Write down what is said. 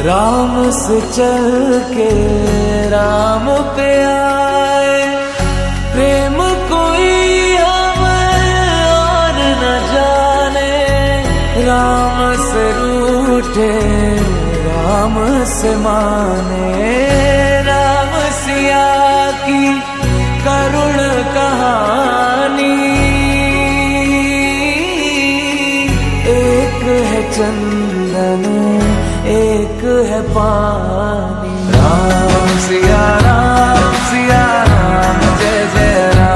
राम से चल के राम पे आए, प्रेम कोई हमें और न जाने। राम से रूठे राम से माने, राम सिया की करुण कहानी। एक है चंदन एक है पानी।